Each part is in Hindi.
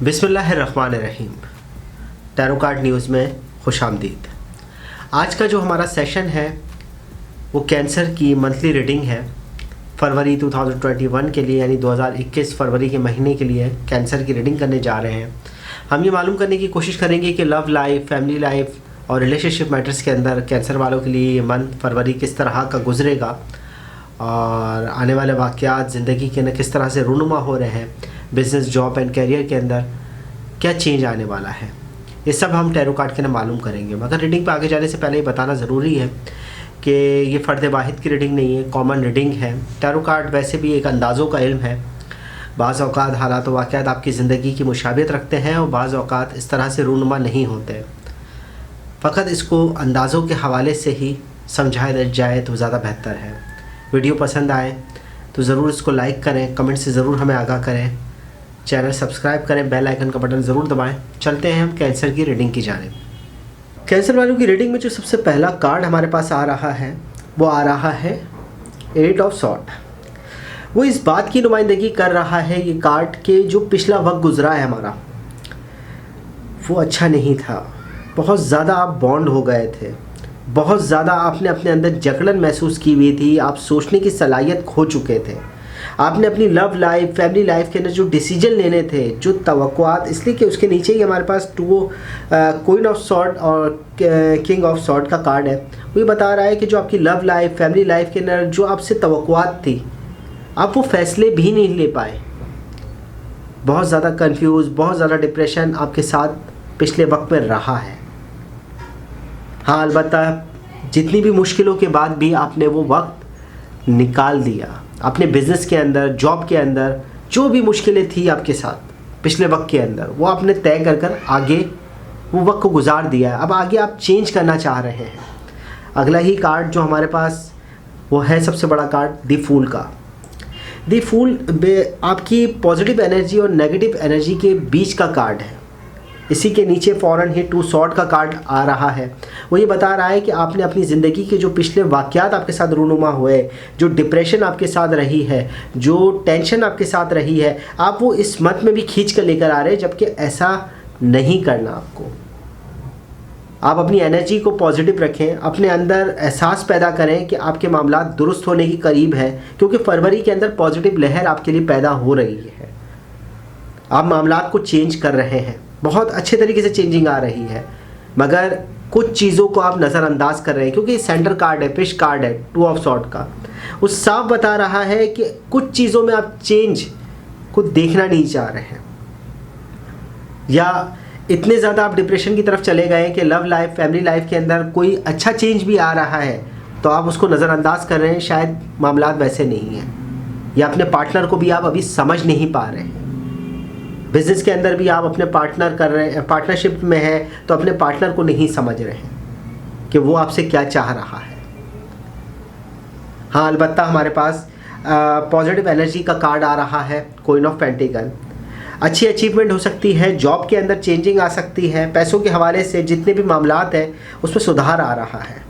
बिस्मिल्लाहिर्रहमानिर्रहीम। टैरो कार्ड न्यूज़ में खुशामदीद। आज का जो हमारा सेशन है वो कैंसर की मंथली रीडिंग है फरवरी 2021 के लिए, यानी 2021 फरवरी के महीने के लिए कैंसर की रीडिंग करने जा रहे हैं। हम ये मालूम करने की कोशिश करेंगे कि लव लाइफ, फैमिली लाइफ और रिलेशनशिप मैटर्स के अंदर कैंसर वालों के लिए ये मंथ फरवरी किस तरह का गुजरेगा और आने वाले वाक़यात ज़िंदगी के अंदर किस तरह से रूनुमा हो रहे हैं, बिज़नेस, जॉब एंड करियर के अंदर क्या चेंज आने वाला है, ये सब हम टैरो कार्ड के अंदर मालूम करेंगे। मगर रीडिंग पे आगे जाने से पहले ये बताना ज़रूरी है कि ये फ़र्द वाहिद की रीडिंग नहीं है, कॉमन रीडिंग है। टैरो कार्ड वैसे भी एक अंदाज़ों का इल्म है। बाज़ औक़ात हालात व वाक़यात आपकी ज़िंदगी की मुशाबियत रखते हैं और बाज़ औक़ात इस तरह से रूनुमा नहीं होते। फ़कत इसको अंदाज़ों के हवाले से ही समझाया जाए तो ज़्यादा बेहतर है। वीडियो पसंद आए तो ज़रूर इसको लाइक करें, कमेंट से ज़रूर हमें आगाह करें, चैनल सब्सक्राइब करें, बेल आइकन का बटन ज़रूर दबाएं। चलते हैं हम कैंसर की रीडिंग की जानिब। कैंसर वालों की रीडिंग में जो सबसे पहला कार्ड हमारे पास आ रहा है वो आ रहा है 8 ऑफ सॉर्ड। वो इस बात की नुमाइंदगी कर रहा है ये कार्ड के जो पिछला वक्त गुजरा है हमारा वो अच्छा नहीं था। बहुत ज़्यादा आप बॉन्ड हो गए थे, बहुत ज़्यादा आपने अपने अंदर जकड़न महसूस की हुई थी, आप सोचने की सलाहियत खो चुके थे। आपने अपनी लव लाइफ, फैमिली लाइफ के अंदर जो डिसीजन लेने थे, जो तवक्कुआत, इसलिए कि उसके नीचे ही हमारे पास क्वीन ऑफ सॉर्ड और किंग ऑफ सॉर्ड का कार्ड है। वो ये बता रहा है कि जो आपकी लव लाइफ, फैमिली लाइफ के अंदर जो आपसे तवक्कुआत थी, आप वो फैसले भी नहीं ले पाए। बहुत ज़्यादा कंफ्यूज, बहुत ज़्यादा डिप्रेशन आपके साथ पिछले वक्त में रहा है। हाँ, अलबत्ता जितनी भी मुश्किलों के बाद भी आपने वो वक्त निकाल दिया। अपने बिज़नेस के अंदर, जॉब के अंदर जो भी मुश्किलें थी आपके साथ पिछले वक्त के अंदर, वो आपने तय कर कर आगे वो वक्त को गुजार दिया है। अब आगे आप चेंज करना चाह रहे हैं। अगला ही कार्ड जो हमारे पास वो है सबसे बड़ा कार्ड द फूल का। द फूल आपकी पॉजिटिव एनर्जी और नेगेटिव एनर्जी के बीच का कार्ड है। इसी के नीचे फ़ौरन ही 2 सॉर्ड का कार्ड आ रहा है। वो ये बता रहा है कि आपने अपनी ज़िंदगी के जो पिछले वाक़यात आपके साथ रूनुमा हुए, जो डिप्रेशन आपके साथ रही है, जो टेंशन आपके साथ रही है, आप वो इस मत में भी खींच कर लेकर आ रहे हैं, जबकि ऐसा नहीं करना आपको। आप अपनी एनर्जी को पॉजिटिव रखें, अपने अंदर एहसास पैदा करें कि आपके मामला दुरुस्त होने के करीब है, क्योंकि फरवरी के अंदर पॉजिटिव लहर आपके लिए पैदा हो रही है। आप मामला को चेंज कर रहे हैं, बहुत अच्छे तरीके से चेंजिंग आ रही है, मगर कुछ चीज़ों को आप नज़रअंदाज कर रहे हैं, क्योंकि सेंटर कार्ड है, फिश कार्ड है 2 ऑफ सॉर्ड का। वो साफ बता रहा है कि कुछ चीज़ों में आप चेंज को देखना नहीं चाह रहे हैं, या इतने ज़्यादा आप डिप्रेशन की तरफ चले गए कि लव लाइफ, फैमिली लाइफ के अंदर कोई अच्छा चेंज भी आ रहा है तो आप उसको नज़रअंदाज कर रहे हैं। शायद मामला वैसे नहीं है, या अपने पार्टनर को भी आप अभी समझ नहीं पा रहे हैं। बिज़नेस के अंदर भी आप अपने पार्टनर कर रहे हैं, पार्टनरशिप में हैं तो अपने पार्टनर को नहीं समझ रहे हैं कि वो आपसे क्या चाह रहा है। हाँ, अलबत्ता हमारे पास पॉजिटिव एनर्जी का कार्ड आ रहा है, क्वीन ऑफ पेंटिकल। अच्छी अचीवमेंट हो सकती है, जॉब के अंदर चेंजिंग आ सकती है, पैसों के हवाले से जितने भी मामलात हैं उसमें सुधार आ रहा है।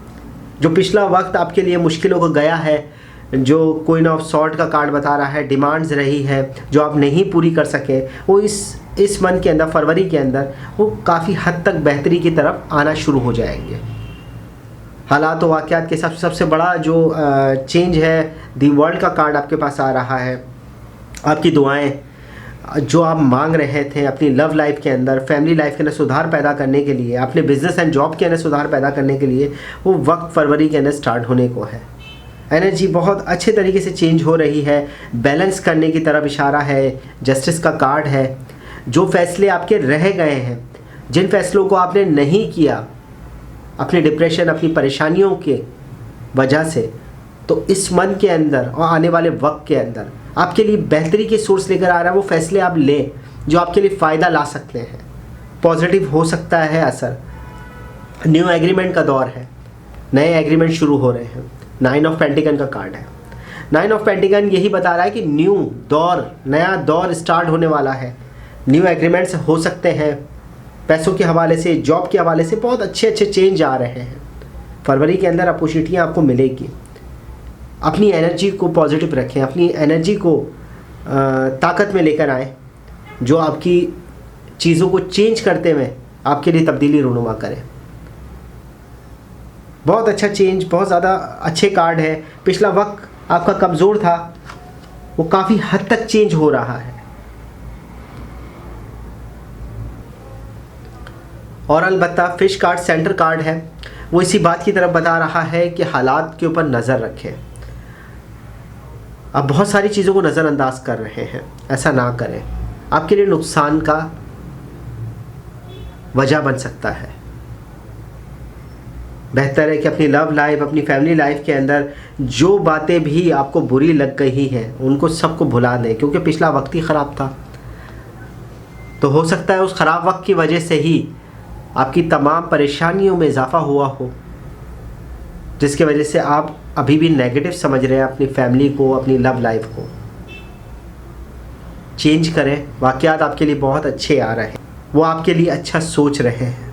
जो पिछला वक्त आपके लिए मुश्किलों को गया है, जो क्वीन ऑफ सॉर्ड का कार्ड बता रहा है, डिमांड्स रही है जो आप नहीं पूरी कर सके, वो इस मंथ के अंदर, फरवरी के अंदर, वो काफ़ी हद तक बेहतरी की तरफ आना शुरू हो जाएंगे। हालात व वाक़यात के सबसे बड़ा जो चेंज है, दी वर्ल्ड का कार्ड आपके पास आ रहा है। आपकी दुआएं जो आप मांग रहे थे अपनी लव लाइफ के अंदर, फैमिली लाइफ के अंदर सुधार पैदा करने के लिए, अपने बिज़नेस एंड जॉब के अंदर सुधार पैदा करने के लिए, वो वक्त फरवरी के अंदर स्टार्ट होने को है। एनर्जी बहुत अच्छे तरीके से चेंज हो रही है, बैलेंस करने की तरफ इशारा है। जस्टिस का कार्ड है। जो फैसले आपके रह गए हैं, जिन फैसलों को आपने नहीं किया अपने डिप्रेशन, अपनी परेशानियों के वजह से, तो इस मंथ के अंदर और आने वाले वक्त के अंदर आपके लिए बेहतरी की सोर्स लेकर आ रहा है। वो फैसले आप लें जो आपके लिए फ़ायदा ला सकते हैं, पॉजिटिव हो सकता है असर। न्यू एग्रीमेंट का दौर है, नए एग्रीमेंट शुरू हो रहे हैं। 9 ऑफ पेंटिकल का कार्ड है। 9 ऑफ पेंटिकल यही बता रहा है कि न्यू दौर, नया दौर स्टार्ट होने वाला है। न्यू एग्रीमेंट्स हो सकते हैं, पैसों के हवाले से, जॉब के हवाले से बहुत अच्छे चेंज आ रहे हैं। फरवरी के अंदर अपॉर्चुनिटियाँ आपको मिलेगी। अपनी एनर्जी को पॉजिटिव रखें, अपनी एनर्जी को ताकत में लेकर आएँ। जो आपकी चीज़ों को चेंज करते हुए आपके लिए तब्दीली रूनुमा करे। बहुत अच्छा चेंज, बहुत ज़्यादा अच्छे कार्ड है। पिछला वक्त आपका कमज़ोर था, वो काफ़ी हद तक चेंज हो रहा है। और अलबत्ता फिश कार्ड सेंटर कार्ड है, वो इसी बात की तरफ बता रहा है कि हालात के ऊपर नज़र रखें। आप बहुत सारी चीज़ों को नज़रअंदाज कर रहे हैं, ऐसा ना करें, आपके लिए नुकसान का वजह बन सकता है। बेहतर है कि अपनी लव लाइफ, अपनी फैमिली लाइफ के अंदर जो बातें भी आपको बुरी लग गई हैं उनको सबको भुला दें, क्योंकि पिछला वक्त ही ख़राब था। तो हो सकता है उस ख़राब वक्त की वजह से ही आपकी तमाम परेशानियों में इजाफ़ा हुआ हो, जिसकी वजह से आप अभी भी नेगेटिव समझ रहे हैं अपनी फैमिली को, अपनी लव लाइफ को। चेंज करें, वाक़यात आपके लिए बहुत अच्छे आ रहे हैं, वो आपके लिए अच्छा सोच रहे हैं,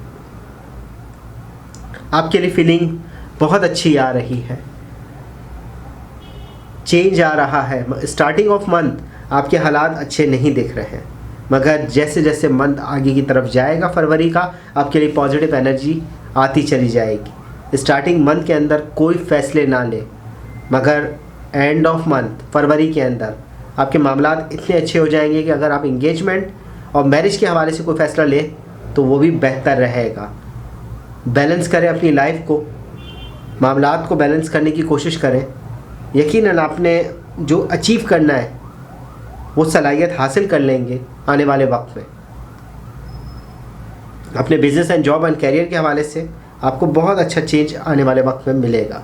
आपके लिए फीलिंग बहुत अच्छी आ रही है, चेंज आ रहा है। स्टार्टिंग ऑफ मंथ आपके हालात अच्छे नहीं दिख रहे हैं, मगर जैसे जैसे मंथ आगे की तरफ जाएगा फरवरी का, आपके लिए पॉजिटिव एनर्जी आती चली जाएगी। स्टार्टिंग मंथ के अंदर कोई फैसले ना ले, मगर एंड ऑफ मंथ फरवरी के अंदर आपके मामलात इतने अच्छे हो जाएंगे कि अगर आप इंगेजमेंट और मैरिज के हवाले से कोई फ़ैसला ले तो वो भी बेहतर रहेगा। बैलेंस करें अपनी लाइफ को, मामलात को बैलेंस करने की कोशिश करें। यकीनन आपने जो अचीव करना है वो सलाहियत हासिल कर लेंगे आने वाले वक्त में। अपने business and job and career के हवाले से आपको बहुत अच्छा चेंज आने वाले वक्त में मिलेगा।